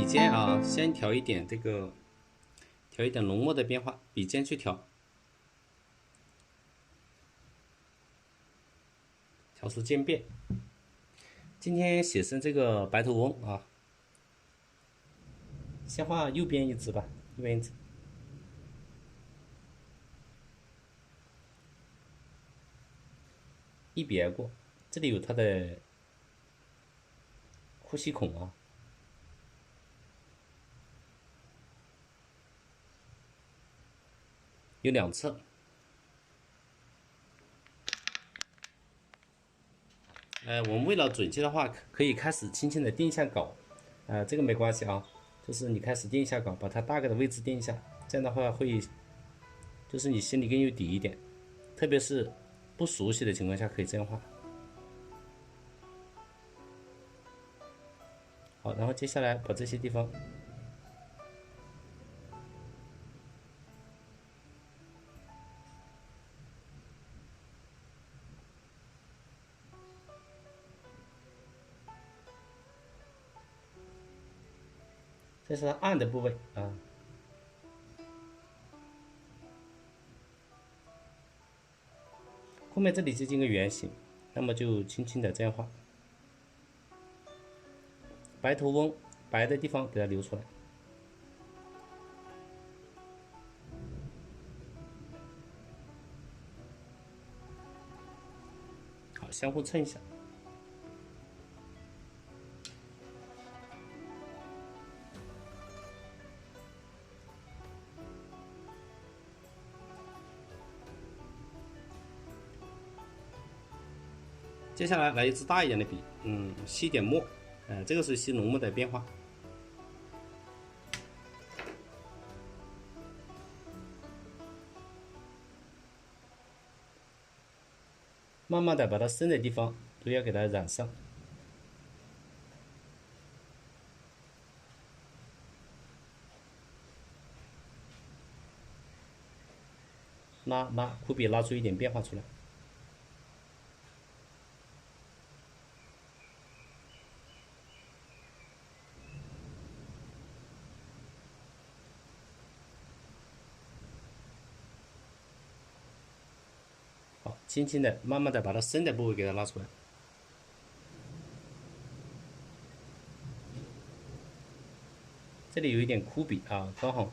间啊，先调一点浓墨的变化，笔尖去调出渐变。今天写生这个白头翁啊，先画右边一只吧，右边一只。一笔而过，这里有它的呼吸孔啊，有两侧。我们为了准确的话，可以开始轻轻的定一下稿，这个没关系啊，就是你开始定一下稿，把它大概的位置定一下，这样的话会，就是你心里更有底一点，特别是不熟悉的情况下可以这样画。好，然后接下来把这些地方这是暗的部位啊，后面这里接近个圆形，那么就轻轻的这样画，白头翁白的地方给它留出来，好，相互衬一下。接下来来一支大一点的笔，吸点墨，这个是吸浓墨的变化。慢慢的把它深的地方都要给它染上。拉，苦笔拉出一点变化出来。好，轻轻的、慢慢的把它深的部位给它拉出来。这里有一点枯笔啊，刚好。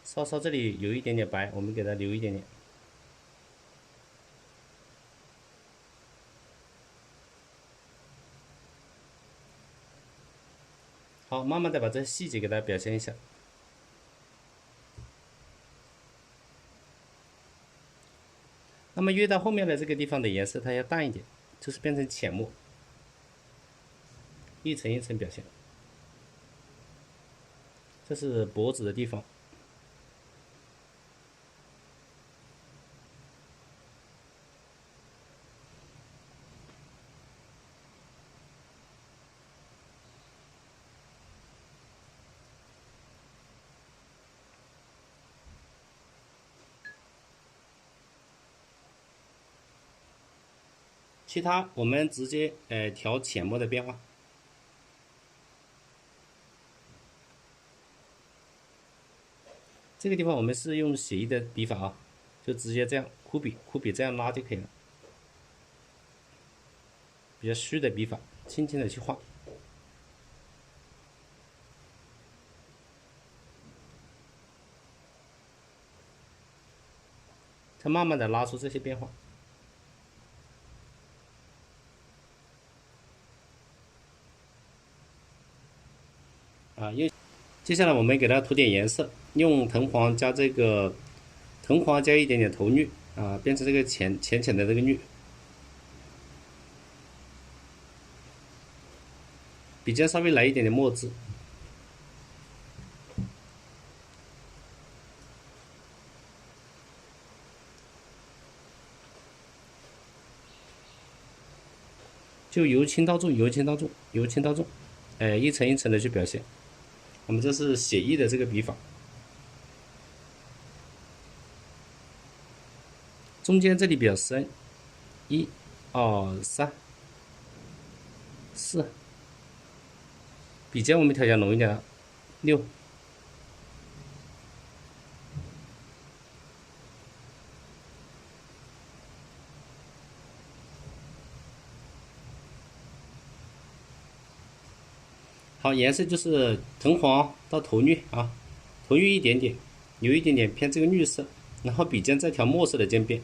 稍稍这里有一点点白，我们给它留一点点。好，慢慢的把这些细节给它表现一下。那么越到后面的这个地方的颜色它要淡一点，就是变成浅墨，一层一层表现。这是脖子的地方。其他我们直接调浅墨的变化。这个地方我们是用写意的笔法啊，就直接这样苦笔这样拉就可以了。比较虚的笔法，轻轻的去画。再慢慢的拉出这些变化。接下来我们给它涂点颜色，用藤黄加一点点头绿啊，变成这个浅的这个绿。笔尖稍微来一点点墨汁。就由轻到重，一层一层的去表现。我们这是写意的这个笔法。中间这里比较深，1、2、3、4，笔尖我们调一下浓一点了，6。好，颜色就是橙黄到头绿啊，头绿一点点，有一点点偏这个绿色，然后笔尖再调墨色的渐变，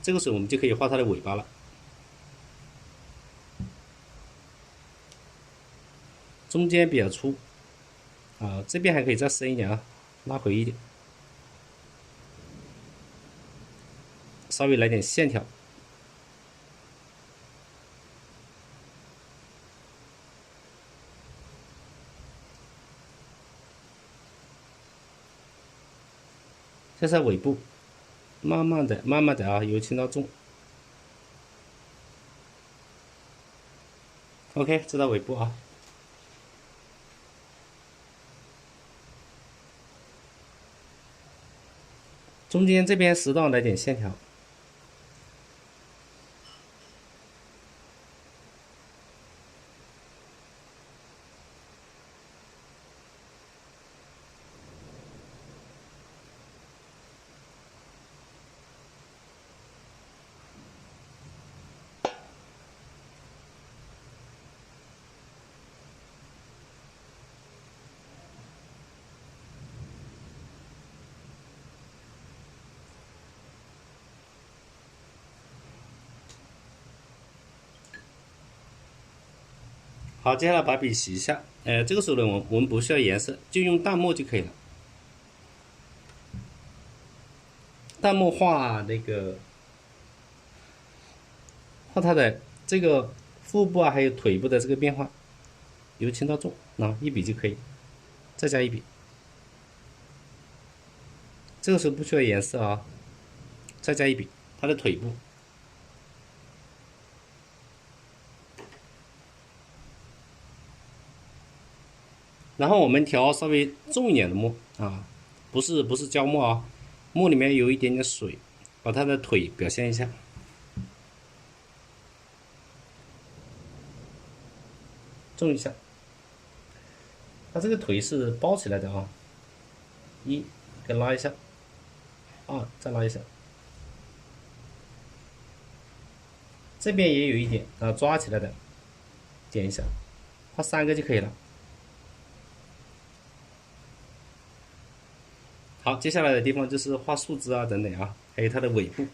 这个时候我们就可以画它的尾巴了。中间比较粗啊，这边还可以再深一点啊，拉回一点，稍微来点线条。这是尾部，慢慢的、慢慢的啊，由轻到重。OK， 这到尾部啊。中间这边适当来点线条。好，接下来把笔洗一下。这个时候呢，我们不需要颜色，就用淡墨就可以了。淡墨画画它的这个腹部啊，还有腿部的这个变化，由轻到重，一笔就可以，再加一笔。这个时候不需要颜色啊，再加一笔，它的腿部。然后我们调稍微重一点的墨啊，不是胶墨啊，墨里面有一点点水，把它的腿表现一下，重一下。它这个腿是包起来的啊，1给拉一下，2再拉一下，这边也有一点啊，抓起来的，点一下，画3个就可以了。好，接下来的地方就是画树枝啊等等啊，还有它的尾部。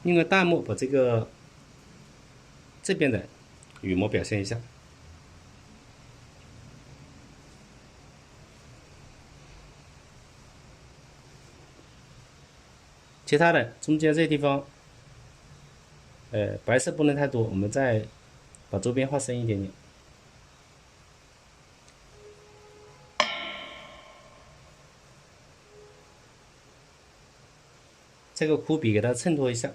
用个淡墨把这边的羽毛表现一下。其他的中间这地方，白色不能太多，我们再把周边画深一点点。这个枯笔给它衬托一下。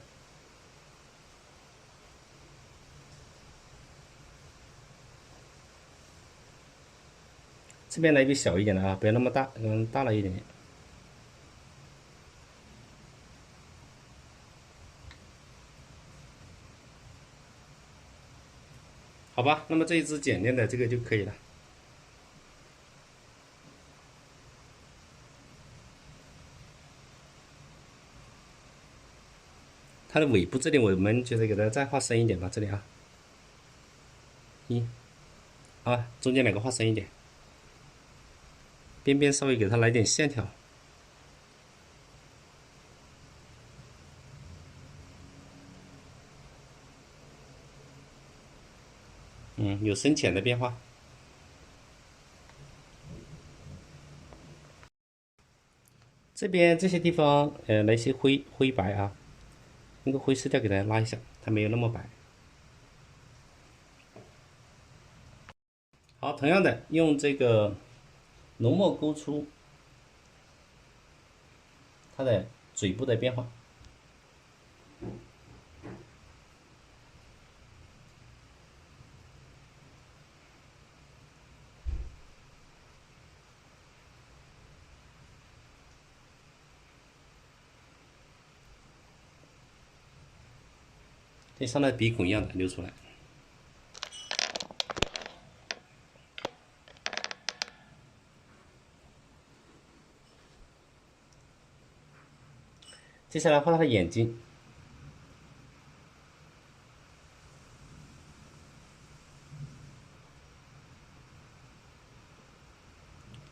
这边来一笔小一点的啊，不要那么大，大了一点点。好吧，那么这一支简练的这个就可以了。它的尾部这里我们就是给它再画深一点吧，这里啊，1、2，中间2个画深一点，边边稍微给它来点线条。有深浅的变化。这边这些地方，来些灰白啊，那个灰色调给它拉一下，它没有那么白。好，同样的用这个浓墨勾出它的嘴部的变化。就像那鼻孔一样的流出来。接下来画他的眼睛，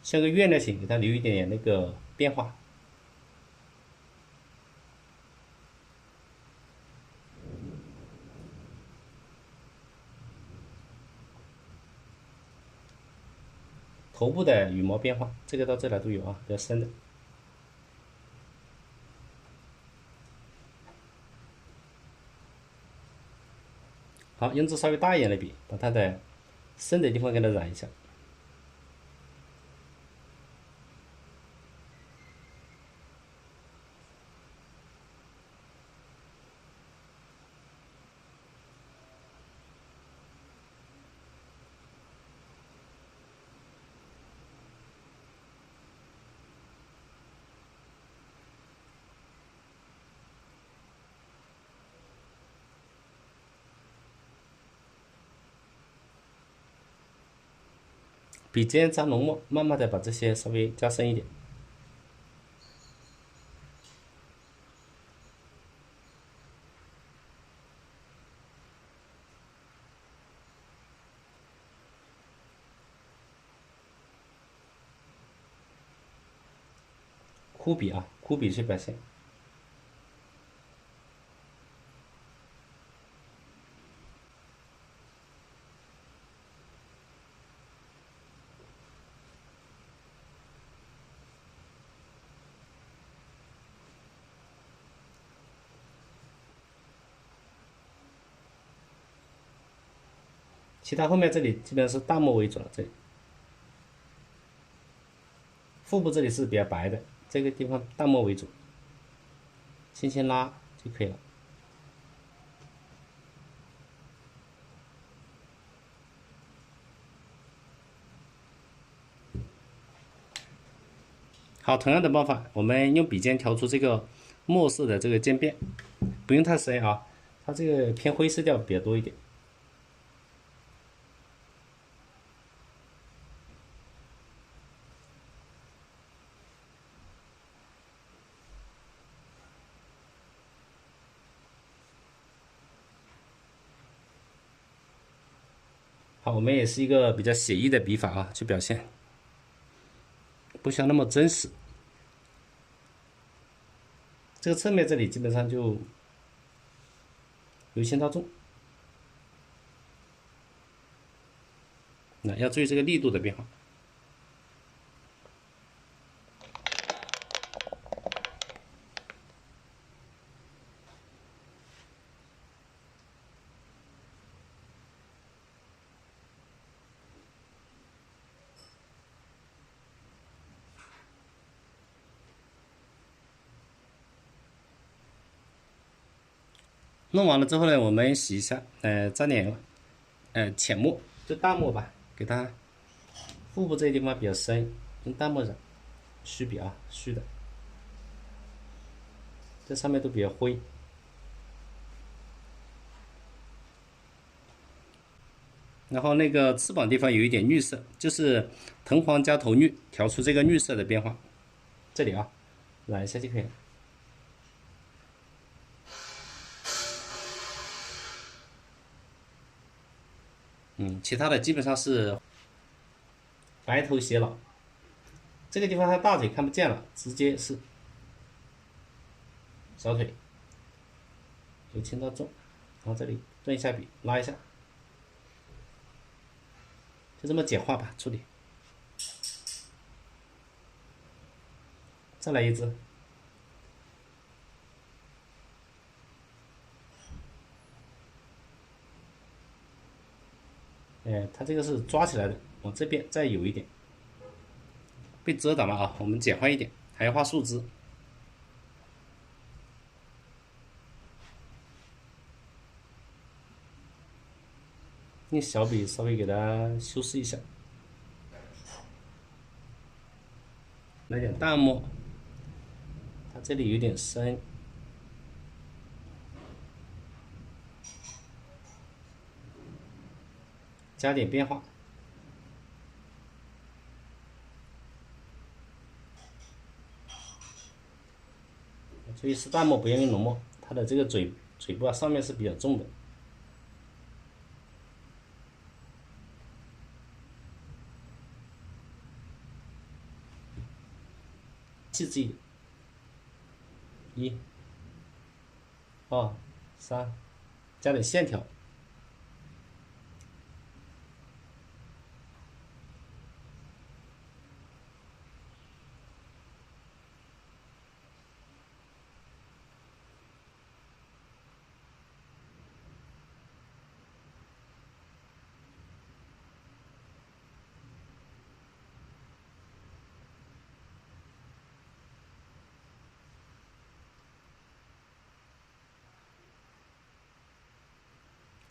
像个月亮形，给它留一点点那个变化。头部的羽毛变化，这个到这来都有啊，比较深的。好，用支稍微大一点的笔，把它的深的地方给它染一下。笔尖沾浓墨，慢慢的把这些稍微加深一点。枯笔啊，枯笔去表现。其他后面这里基本上是淡墨为主了，这里腹部这里是比较白的，这个地方淡墨为主，轻轻拉就可以了。好，同样的办法，我们用笔尖调出这个墨色的这个渐变，不用太深啊，它这个偏灰色调比较多一点。好，我们也是一个比较写意的笔法啊，去表现，不需要那么真实。这个侧面这里基本上就由轻到重，那要注意这个力度的变化。弄完了之后呢，我们洗一下，沾点浅墨，就淡墨吧，给它腹部这个地方比较深，用淡墨染，虚笔啊，虚的，这上面都比较灰。然后那个翅膀地方有一点绿色，就是藤黄加头绿，调出这个绿色的变化。这里啊，染一下就可以了。其他的基本上是白头偕老。这个地方它大腿看不见了，直接是小腿，由轻到重，然后这里顿一下笔，拉一下，就这么简化吧处理。再来一只。它这个是抓起来的，往这边再有一点被遮挡了啊，我们简化一点，还要画树枝。用小笔稍微给它修饰一下，来点淡墨，它这里有点深，加点变化。注意是淡墨，不要用浓墨，它的这个嘴部啊上面是比较重的。细致一点，一、二、三，加点线条。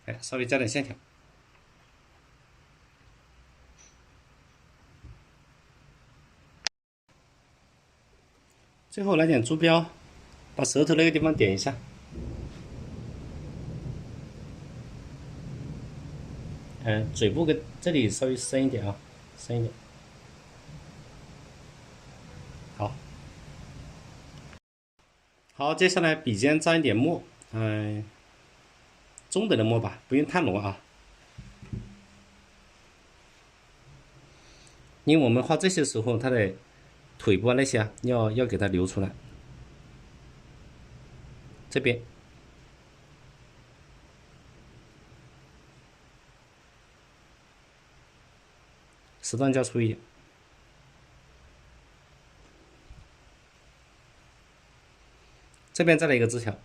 哎，稍微加点线条。最后来点珠标，把舌头那个地方点一下。嘴部跟这里稍微深一点啊，深一点。好，好，接下来笔尖沾一点墨，中等的墨吧，不用太浓啊。因为我们画这些时候，它的腿部啊那些啊，要给它留出来。这边适当加粗一点。这边再来一个枝条。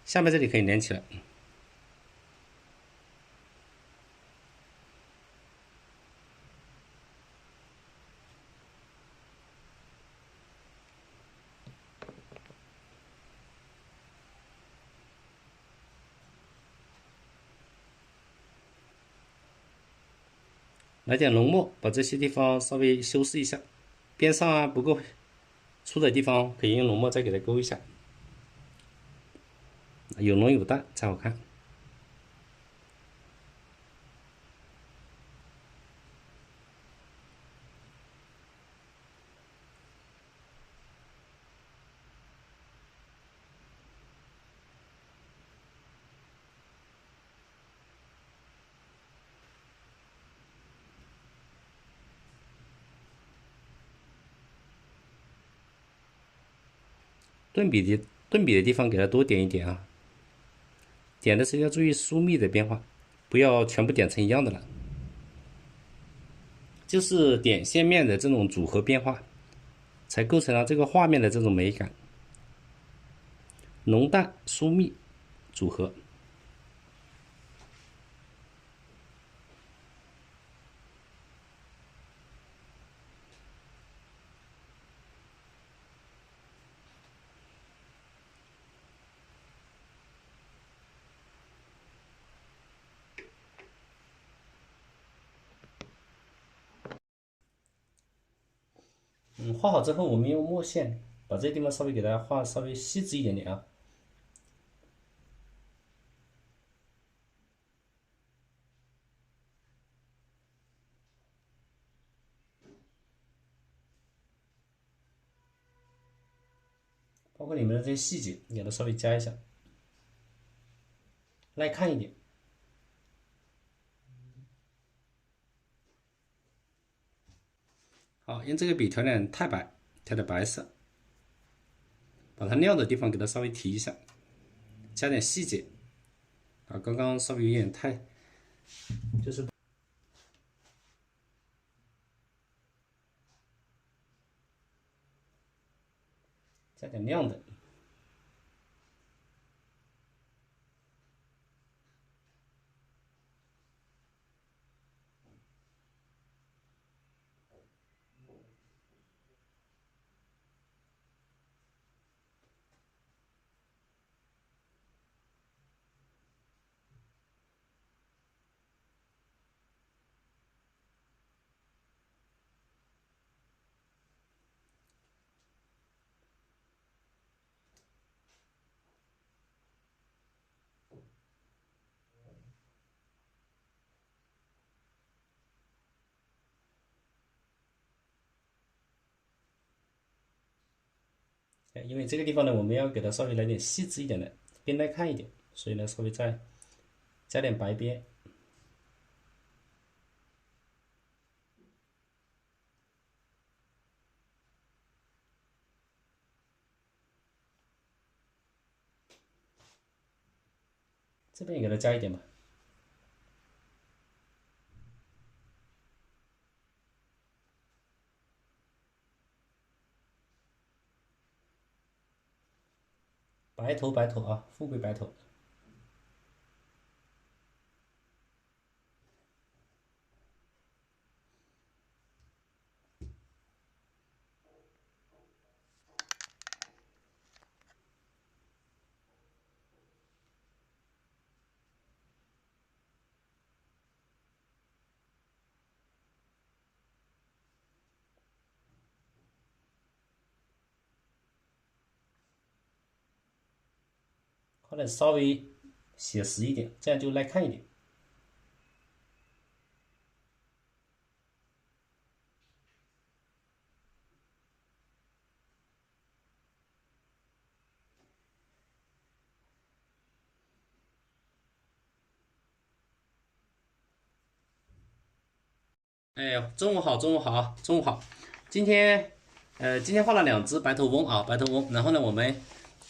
下面这里可以连起来。来点浓墨，把这些地方稍微修饰一下，边上啊不够粗的地方可以用浓墨再给它勾一下，有浓有淡才好看。顿笔的地方给它多点一点啊，点的时候要注意疏密的变化，不要全部点成一样的了。就是点线面的这种组合变化，才构成了这个画面的这种美感。浓淡疏密组合。画好之后，我们用墨线把这地方稍微给它画稍微细致一点点啊。包括里面的这些细节，给它稍微加一下，耐看一点。好，用这个笔调点太白，调点白色，把它亮的地方给它稍微提一下，加点细节。啊，刚刚稍微有点太，就是加点亮的。因为这个地方呢，我们要给它稍微来点细致一点的，更耐看一点，所以呢，稍微再加点白边。这边也给它加一点吧。白头白头啊，富贵白头。画的稍微写实一点，这样就耐看一点。哎，中午好，中午好，中午好。今天，今天画了2只白头翁啊，白头翁。然后呢，我们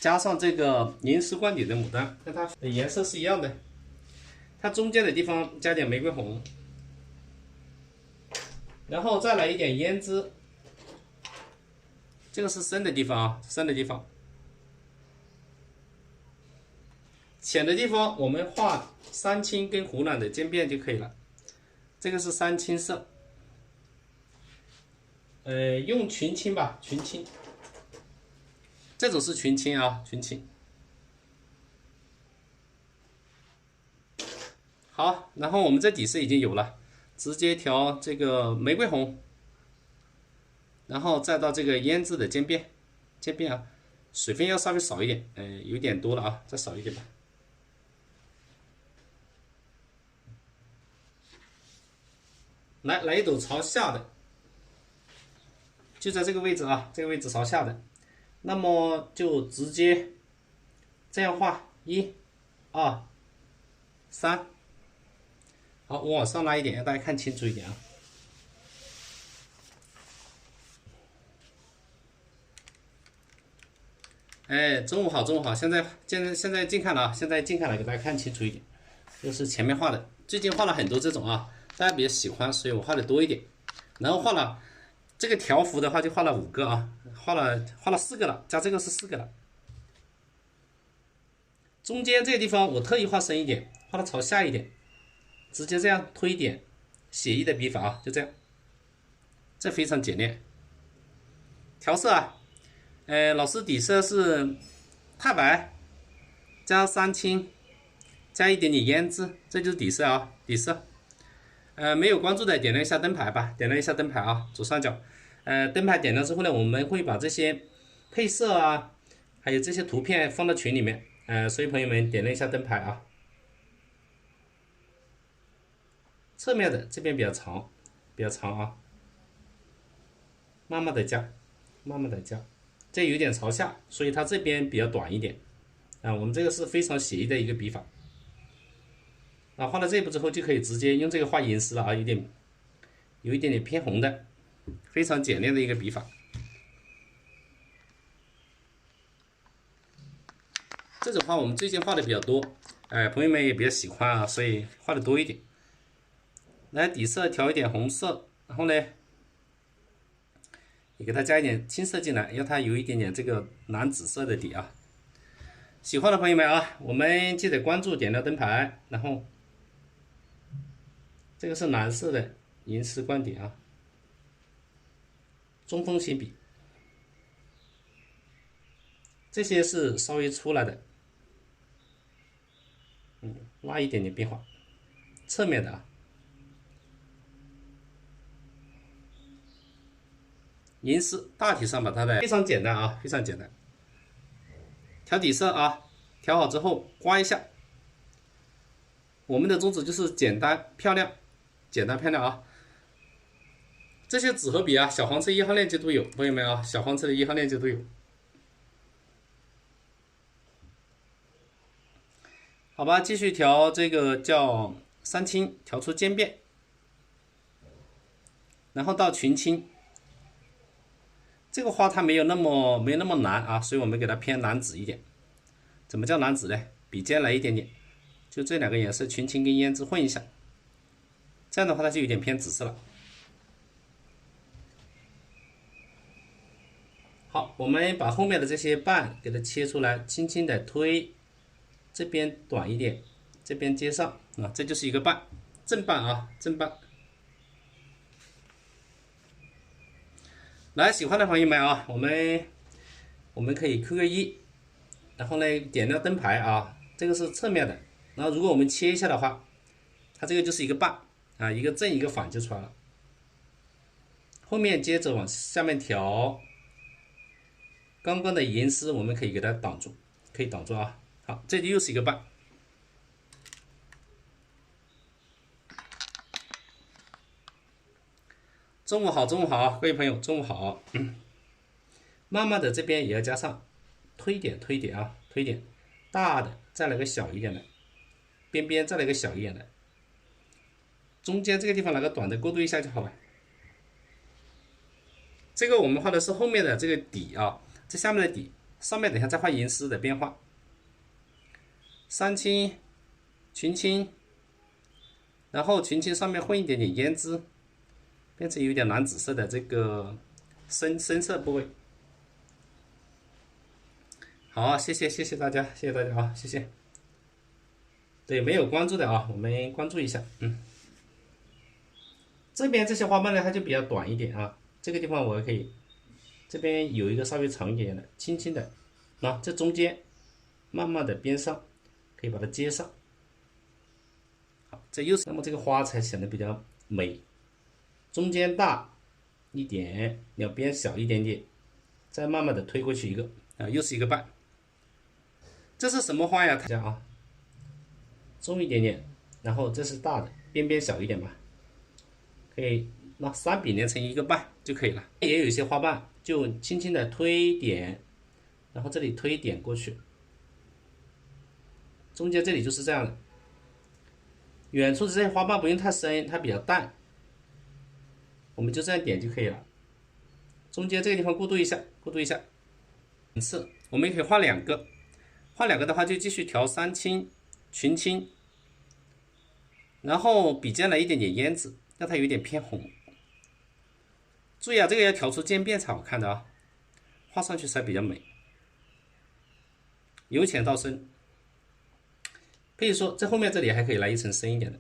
加上这个银丝冠底的牡丹，跟它的颜色是一样的。它中间的地方加点玫瑰红，然后再来一点胭脂。这个是深的地方啊，深的地方。浅的地方我们画三青跟湖南的渐变就可以了。这个是三青色。用群青吧，群青，这种是群青啊，群青。好，然后我们这底色已经有了，直接调这个玫瑰红，然后再到这个胭脂的渐变，渐变啊，水分要稍微少一点，有点多了啊，再少一点吧。来一朵朝下的。就在这个位置啊，这个位置朝下的，那么就直接这样画，1、2、3，好，我往上拉一点，让大家看清楚一点啊。哎，中午好，中午好，现在近看了啊，现在近看了，给大家看清楚一点，就是前面画的，最近画了很多这种啊，大家比较喜欢，所以我画的多一点，然后画了。这个条幅的话就画了5个啊，画了4个了，加这个是4个了。中间这个地方我特意画深一点，画的朝下一点，直接这样推一点写意的笔法啊，就这样，这非常简练。调色啊，老师底色是太白加三青，加一点点胭脂，这就是底色啊，底色。没有关注的点亮一下灯牌吧，点亮一下灯牌啊，左上角。灯牌点亮之后呢，我们会把这些配色啊，还有这些图片放到群里面。所以朋友们点亮一下灯牌啊。侧面的这边比较长，比较长啊，慢慢的加，慢慢的加，这有点朝下，所以它这边比较短一点。我们这个是非常写意的一个笔法。画了这一步之后，就可以直接用这个画银丝了啊，有一点点偏红的，非常简练的一个笔法。这种画我们最近画的比较多，朋友们也比较喜欢啊，所以画的多一点。来底色调一点红色，然后呢，也给它加一点青色进来，让它有一点点这个蓝紫色的底啊。喜欢的朋友们啊，我们记得关注点亮灯牌，然后。这个是蓝色的银丝冠底啊，中锋型笔，这些是稍微出来的，拉一点点变化，侧面的啊，银丝大体上把它的非常简单啊，非常简单。调底色啊，调好之后刮一下，我们的宗旨就是简单漂亮。简单漂亮啊！这些纸和笔啊，小黄车1号链接都有，朋友们啊，小黄车的1号链接都有。好吧，继续调这个叫三清，调出渐变，然后到群青。这个花它没有那么蓝啊，所以我们给它偏蓝紫一点。怎么叫蓝紫呢？笔尖来一点点，就这两个颜色群青跟胭脂混一下，这样的话它就有点偏紫色了。好，我们把后面的这些瓣给它切出来，轻轻的推，这边短一点，这边接上啊，这就是一个瓣，正瓣啊，正瓣。来，喜欢的朋友们啊，我们可以 QQ1，然后呢点亮灯牌啊，这个是侧面的。然后如果我们切一下的话，它这个就是一个瓣啊，一个正一个反就出来了。后面接着往下面调。刚刚的银丝我们可以给它挡住，可以挡住啊。好，这里又是一个瓣。中午好，中午好，各位朋友，中午好。慢慢的这边也要加上推点啊，推点大的，再来个小一点的，边边再来个小一点的，中间这个地方来个短的过渡一下就好了。这个我们画的是后面的这个底啊。这下面的底，上面等一下再画银丝的变化，三青、群青，然后群青上面混一点点胭脂，变成有点蓝紫色的这个深色部位。好，谢谢大家，谢谢大家啊，谢谢。对，没有关注的啊，我们关注一下。这边这些花瓣呢，它就比较短一点啊，这个地方我可以。这边有一个稍微长一点的，轻轻的，这中间慢慢的边上可以把它接上。好，这又是那么这个花才显得比较美。中间大一点，两边小一点点，再慢慢的推过去一个啊，又是一个瓣。这是什么花呀？大家啊，中一点点，然后这是大的，边边小一点吧，可以那3笔连成一个瓣就可以了。也有一些花瓣。就轻轻的推点，然后这里推点过去，中间这里就是这样的。远处的这些花瓣不用太深，它比较淡，我们就这样点就可以了。中间这个地方过渡一下，过渡一下。层次我们也可以画2个，画2个的话就继续调三青、群青，然后笔尖来一点点胭脂，让它有点偏红。注意啊，这个要调出渐变才好看的啊，画上去才比较美。由浅到深，可以说在后面这里还可以来一层深一点的。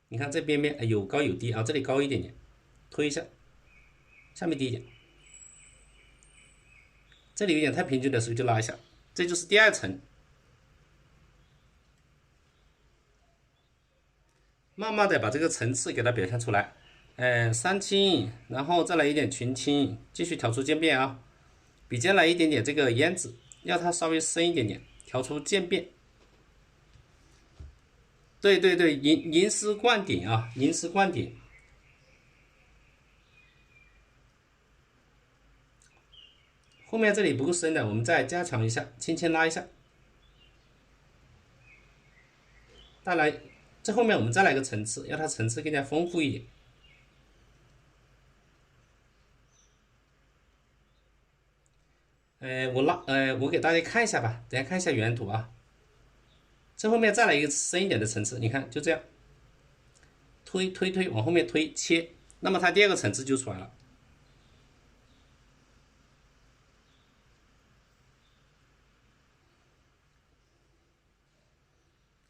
你看这边边有高有低啊，这里高一点点，推一下，下面低一点，这里有点太平均的时候就拉一下，这就是第2层。慢慢的把这个层次给它表现出来，三青，然后再来一点群青，继续调出渐变啊，笔尖来一点点这个胭脂，要它稍微深一点点，调出渐变。对，银丝灌顶啊，银丝灌顶。后面这里不够深的，我们再加强一下，轻轻拉一下，再来。这后面我们再来个层次，要它层次更加丰富一点。我给大家看一下吧，等下看一下原图啊。这后面再来一个深一点的层次，你看就这样，推往后面推切，那么它第2个层次就出来了。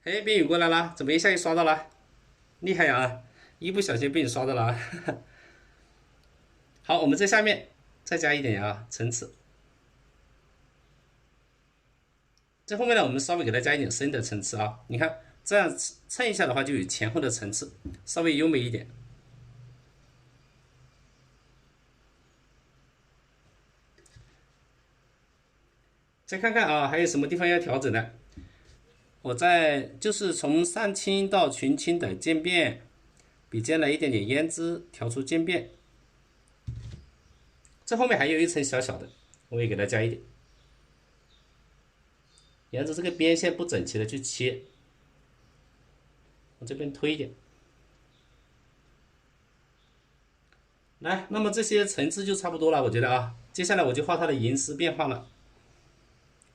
哎，边宇过来了，怎么一下就刷到了？厉害呀！一不小心被你刷到了。好，我们在下面再加一点啊层次。这后面呢，我们稍微给它加一点深的层次啊。你看这样蹭一下的话，就有前后的层次，稍微优美一点。再看看啊，还有什么地方要调整的？我就是从上青到群青的渐变，笔尖来一点点胭脂，调出渐变。这后面还有一层小小的，我也给它加一点。沿着这个边线不整齐的去切，往这边推一点。来，那么这些层次就差不多了，我觉得啊，接下来我就画它的银丝变化了。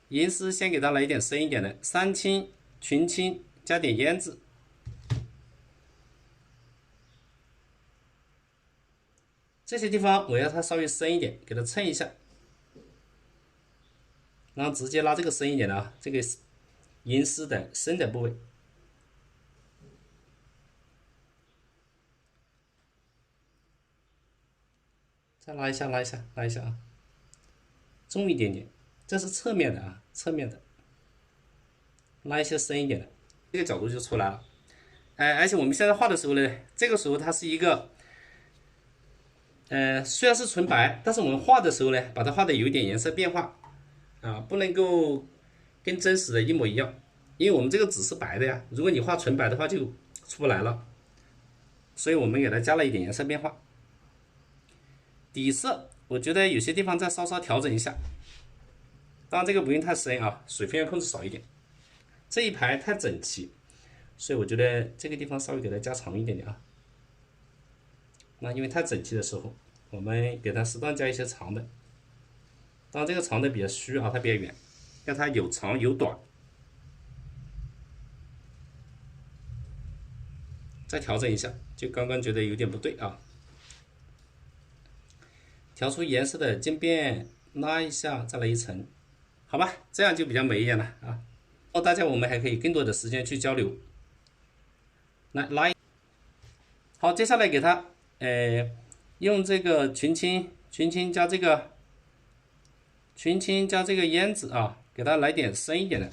银丝先给它来一点深一点的三青、群青，加点胭脂。这些地方我要它稍微深一点，给它蹭一下，然后直接拉这个深一点的啊，这个银丝的深的部位。再拉一下，拉一下，拉一下啊，重一点点，这是侧面的啊，侧面的，拉一些深一点的，这个角度就出来了。而且我们现在画的时候呢，这个时候它是一个，虽然是纯白，但是我们画的时候呢，把它画的有一点颜色变化啊，不能够跟真实的一模一样，因为我们这个纸是白的呀，如果你画纯白的话就出不来了，所以我们给它加了一点颜色变化。底色我觉得有些地方再稍稍调整一下，当然这个不用太深啊，水分要控制少一点。这一排太整齐，所以我觉得这个地方稍微给它加长一点点啊。那因为太整齐的时候，我们给它适当加一些长的。当然这个长的比较虚啊，它比较远，让它有长有短。再调整一下，就刚刚觉得有点不对啊。调出颜色的渐变，拉一下，再来一层，好吧，这样就比较美一点了啊。大家我们还可以更多的时间去交流。来拉一，好，接下来给它用这个群青加这个胭脂啊，给它来点深一点的，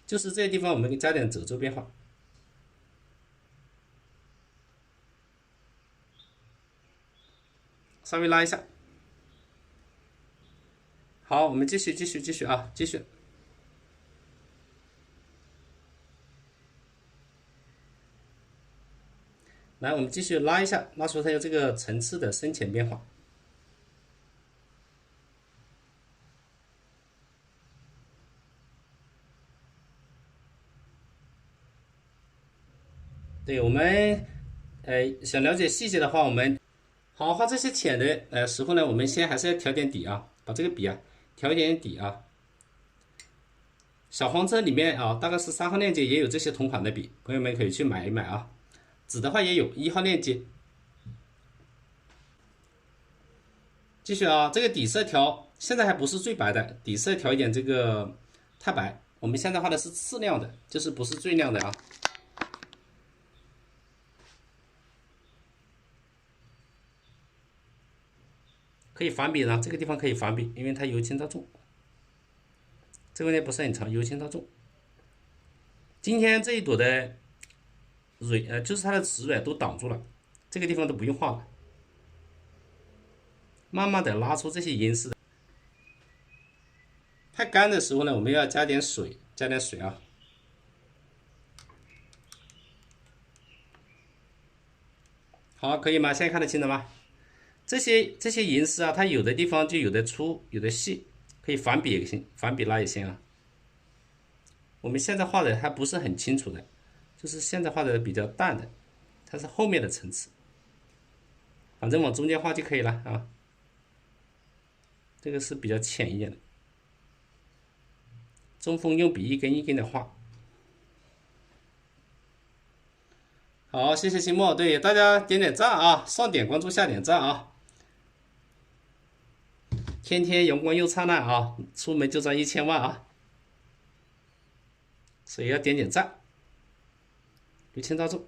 就是这些地方我们加点褶皱变化。稍微拉一下，好，我们继续啊，继续。来，我们继续拉一下，拉出它有这个层次的深浅变化。对我们，想了解细节的话，我们好画这些浅的时候呢，我们先还是要调点底啊，把这个笔啊调一点底啊。小黄车里面啊，大概是3号链接也有这些同款的笔，朋友们可以去买一买啊。纸的话也有1号链接。继续啊，这个底色调现在还不是最白的，底色调一点这个太白。我们现在画的是次亮的，就是不是最亮的啊。可以反笔呢，这个地方可以反笔，因为它油轻到重。这个呢不是很长，油轻到重。今天这一朵的就是它的籽蕊都挡住了，这个地方都不用画了。慢慢的拉出这些银丝。太干的时候呢，我们要加点水，啊。好，可以吗？现在看得清了吗？这些银丝啊，它有的地方就有的粗，有的细，可以反笔也行，反笔拉也行啊。我们现在画的还不是很清楚的，就是现在画的比较淡的，它是后面的层次，反正往中间画就可以了啊。这个是比较浅一点的，中锋用笔一根一根的画。好，谢谢新墨，对大家点点赞啊，上点关注，下点赞啊。天天阳光又灿烂啊，出门就赚1000万啊，所以要点点赞，油轻到重。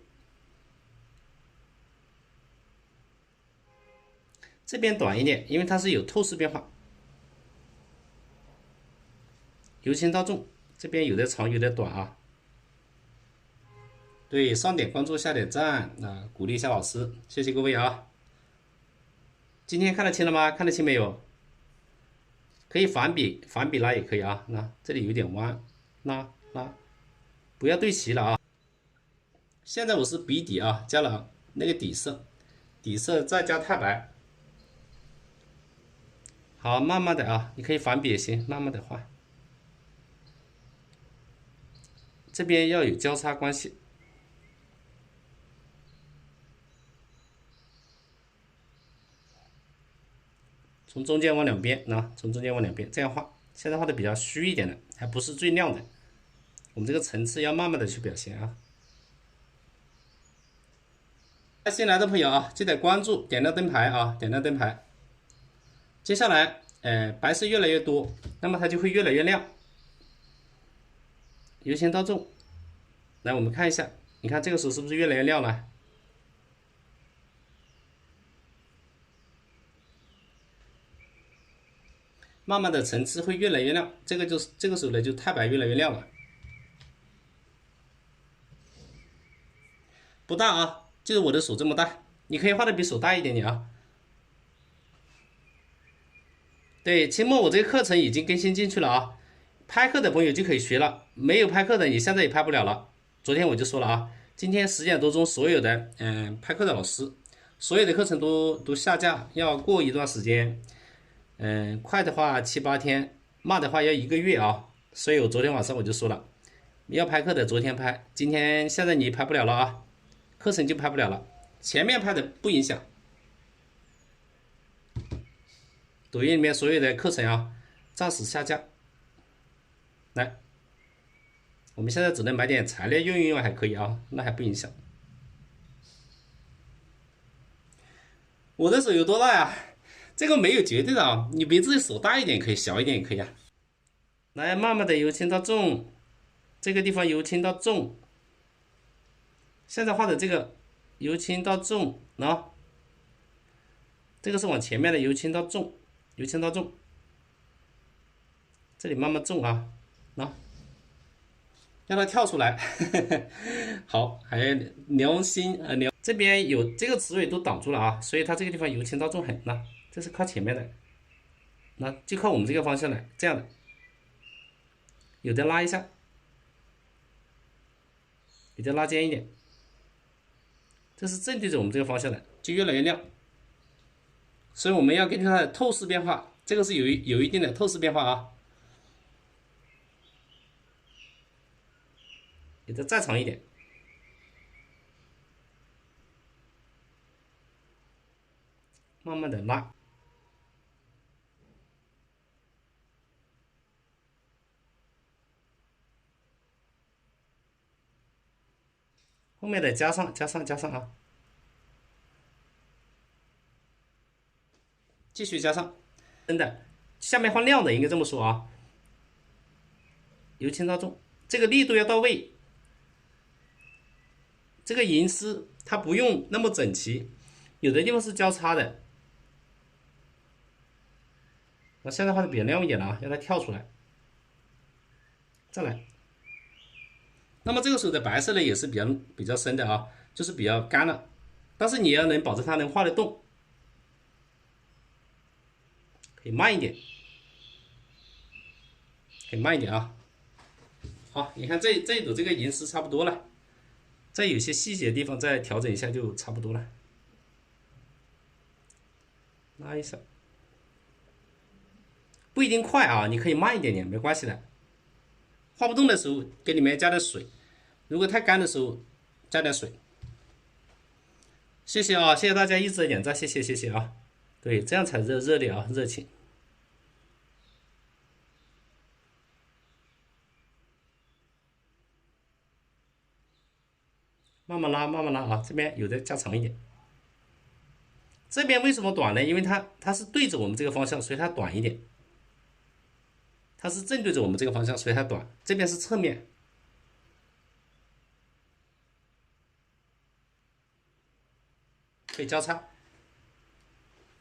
这边短一点，因为它是有透视变化，由轻到重，这边有的长有的短啊。对，上点关注，下点赞啊，鼓励一下老师，谢谢各位啊。今天看得清了吗？看得清没有？可以反笔拉也可以啊。那这里有点弯，拉，不要对齐了啊。现在我是笔底啊，加了那个底色再加太白。好，慢慢的啊，你可以反笔也行，慢慢的画。这边要有交叉关系，从中间往两边，从中间往两边这样画。现在画的比较虚一点的，还不是最亮的。我们这个层次要慢慢的去表现啊。新来的朋友啊，记得关注，点亮灯牌啊，点亮灯牌。接下来，白色越来越多，那么它就会越来越亮。由轻到重，来我们看一下，你看这个时候是不是越来越亮了？慢慢的层次会越来越亮，这个时候呢，就太白越来越亮了。不大啊，就是我的手这么大，你可以画的比手大一点点啊。对，期末我这个课程已经更新进去了啊，拍课的朋友就可以学了，没有拍课的你现在也拍不了了。昨天我就说了啊，今天10点多钟所有的拍课的老师，所有的课程都下架，要过一段时间，快的话7、8天，慢的话要1个月啊。所以我昨天晚上我就说了，要拍课的昨天拍，今天现在你拍不了了啊，课程就拍不了了，前面拍的不影响。抖音里面所有的课程啊，暂时下架。来，我们现在只能买点材料用一用还可以啊，那还不影响。我的手有多大呀？这个没有绝对的啊，你比自己手大一点可以，小一点也可以啊。来，慢慢的由轻到重，这个地方由轻到重。现在画的这个由轻到重，这个是往前面的由轻到重，由轻到重。这里慢慢重啊，让它跳出来。好，还有辽心这边有这个词尾都挡住了啊，所以它这个地方由轻到重很，这是靠前面的，就靠我们这个方向来，这样的，有的拉一下，有的拉尖一点，这是正对着我们这个方向的，就越来越亮。所以我们要根据它的透视变化，这个是有一定的透视变化啊。给它再长一点，慢慢的拉，后面的加上啊，继续加上，真的，下面画亮的应该这么说啊，由轻到重，这个力度要到位，这个银丝它不用那么整齐，有的地方是交叉的。我现在画的比较亮一点了啊，让它跳出来，再来。那么这个时候的白色呢也是比较深的啊，就是比较干了，但是你要能保证它能画得动，可以慢一点，可以慢一点啊。好，你看这一组这个银丝差不多了，再有些细节的地方再调整一下就差不多了，拉一下。不一定快啊，你可以慢一点点，没关系的。画不动的时候给里面加点水，如果太干的时候加点水。谢谢啊，谢谢大家一直的点赞，谢谢啊。对，这样才热烈啊，热情。慢慢拉，慢慢拉啊，这边有的加长一点。这边为什么短呢？因为它是对着我们这个方向，所以它短一点。它是正对着我们这个方向，所以它短。这边是侧面，可以交叉。